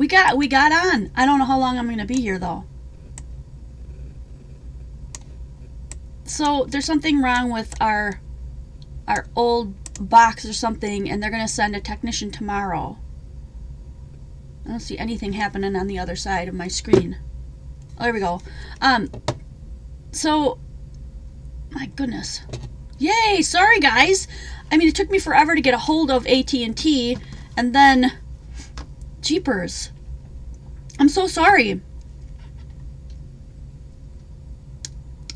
We got on. I don't know how long I'm going to be here, though. So there's something wrong with our old box or something, and they're going to send a technician tomorrow. I don't see anything happening on the other side of my screen. Oh, there we go. So, my goodness. Yay! Sorry, guys. I mean, it took me forever to get a hold of AT&T, and then, jeepers. I'm so sorry.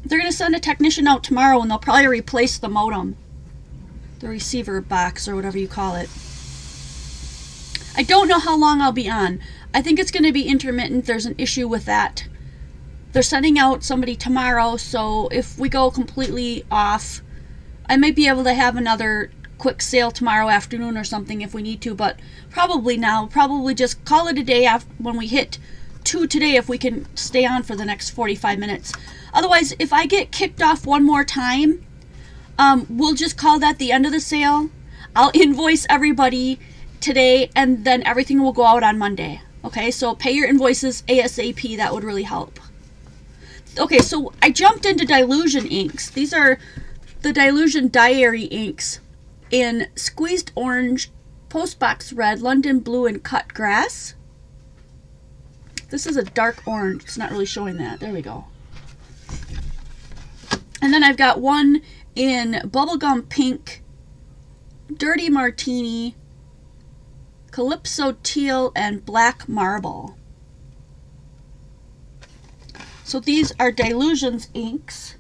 They're going to send a technician out tomorrow, and they'll probably replace the modem. The receiver box, or whatever you call it. I don't know how long I'll be on. I think it's going to be intermittent. There's an issue with that. They're sending out somebody tomorrow, so if we go completely off, I might be able to have another quick sale tomorrow afternoon or something if we need to, but probably now. Probably just call it a day after when we hit 2 today if we can stay on for the next 45 minutes. Otherwise, if I get kicked off one more time, we'll just call that the end of the sale. I'll invoice everybody today, and then everything will go out on Monday. Okay, so pay your invoices ASAP. That would really help. Okay, so I jumped into Dylusion inks. These are the Dylusion Diary inks in Squeezed Orange, Postbox Red, London Blue, and Cut Grass. This is a dark orange. It's not really showing that. There we go. And then I've got one in Bubblegum Pink, Dirty Martini, Calypso Teal, and Black Marble. So these are Dylusions inks.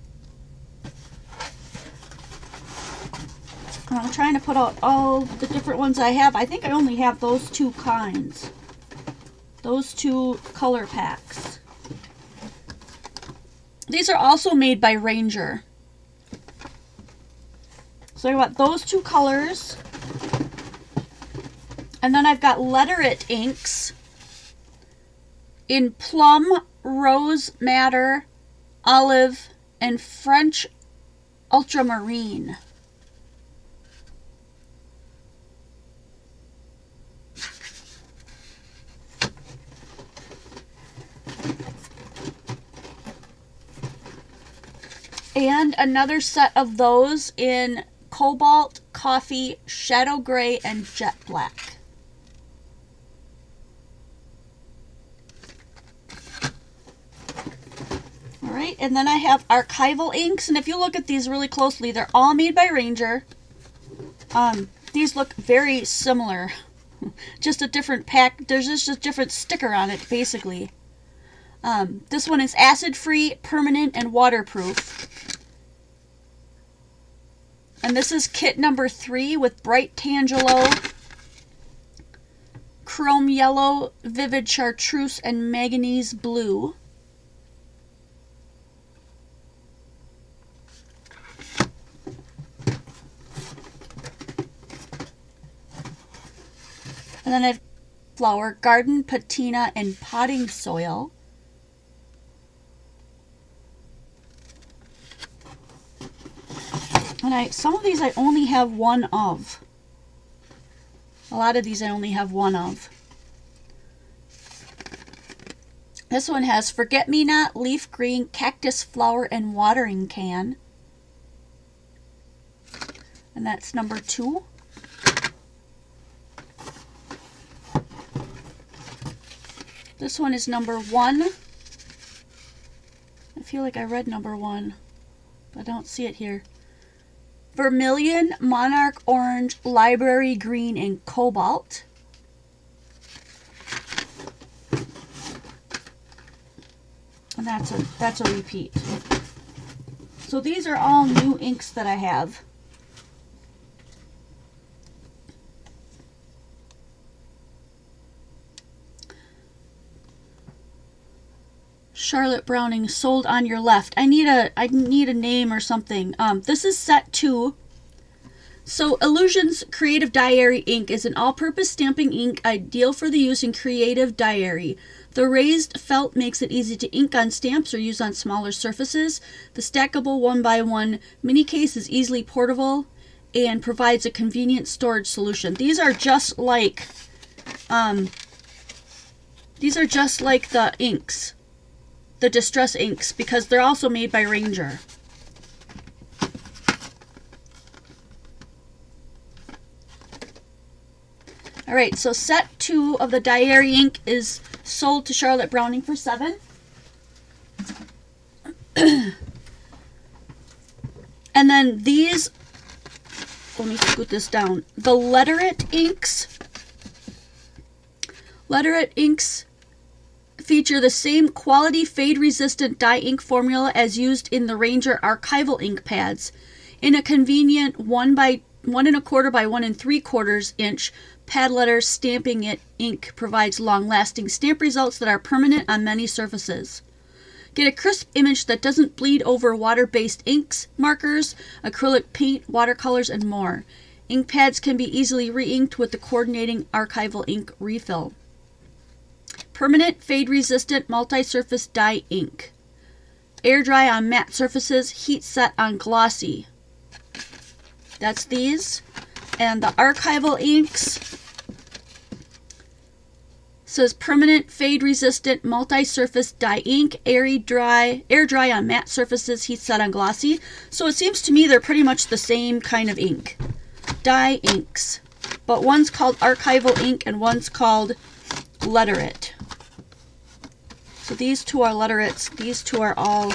I'm trying to put out all the different ones I have. I think I only have those 2 kinds. Those 2 color packs. These are also made by Ranger. So I got those 2 colors. And then I've got Letter It inks in Plum, Rose Madder, Olive, and French Ultramarine. And another set of those in Cobalt, Coffee, Shadow Gray, and Jet Black. Alright, and then I have Archival inks, and if you look at these really closely, they're all made by Ranger. These look very similar. Just a different pack. There's just a different sticker on it, basically. This one is acid-free, permanent, and waterproof. And this is kit number 3 with Bright Tangelo, Chrome Yellow, Vivid Chartreuse, and Manganese Blue. And then I have Flower, Garden Patina, and Potting Soil. And some of these I only have one of. A lot of these I only have one of. This one has Forget Me Not, Leaf Green, Cactus Flower, and Watering Can. And that's number 2. This one is number 1. I feel like I read number 1, but I don't see it here. Vermilion, Monarch Orange, Library Green, and Cobalt. And that's a repeat. So these are all new inks that I have. Charlotte Browning, Sold on Your Left. I need a name or something. This is set 2. So Illusions Creative Diary ink is an all-purpose stamping ink ideal for the use in creative diary. The raised felt makes it easy to ink on stamps or use on smaller surfaces. The stackable 1x1 mini case is easily portable and provides a convenient storage solution. These are just like These are just like the inks, the Distress inks, because they're also made by Ranger. Alright, so set 2 of the Diary ink is sold to Charlotte Browning for $7. And then these, let me scoot this down. The Letter It inks. Letter It inks feature the same quality fade-resistant dye ink formula as used in the Ranger archival ink pads. In a convenient 1 1 1/4 by 1 3/4 inch pad letter stamping it ink provides long-lasting stamp results that are permanent on many surfaces. Get a crisp image that doesn't bleed over water-based inks, markers, acrylic paint, watercolors, and more. Ink pads can be easily re-inked with the coordinating archival ink refill. Permanent fade-resistant multi-surface dye ink. Air dry on matte surfaces, heat set on glossy. That's these. And the archival inks says permanent fade resistant multi-surface dye ink, air dry on matte surfaces, heat set on glossy. So it seems to me they're pretty much the same kind of ink. Dye inks. But one's called archival ink and one's called Letter It. So these two are Letter Its, these two are all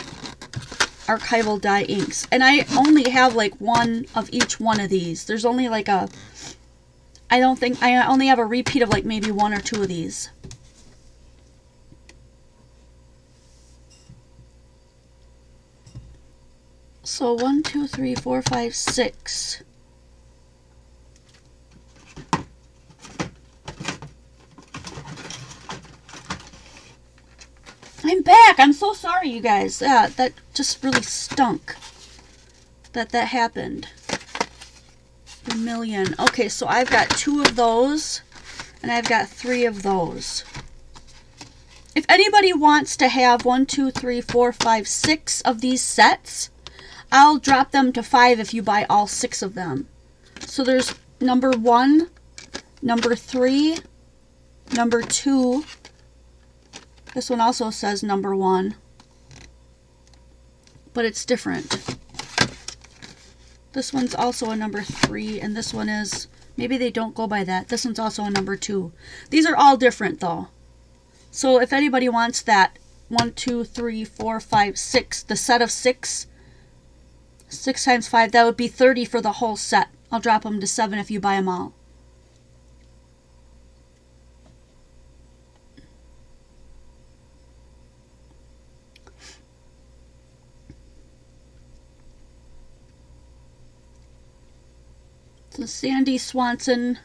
archival dye inks. And I only have like one of each one of these. There's only like a, I only have a repeat of like maybe 1 or 2 of these. So 1, 2, 3, 4, 5, 6. I'm back. I'm so sorry, you guys. That just really stunk that happened. A million. Okay, so I've got 2 of those, and I've got 3 of those. If anybody wants to have 1, 2, 3, 4, 5, 6 of these sets, I'll drop them to 5 if you buy all 6 of them. So there's number 1, number 3, number 2. This one also says number 1, but it's different. This one's also a number 3, and this one is, maybe they don't go by that. This one's also a number 2. These are all different though. So if anybody wants that 1, 2, 3, 4, 5, 6, the set of 6, 6 times 5, that would be 30 for the whole set. I'll drop them to 7 if you buy them all. So Sandy Swanson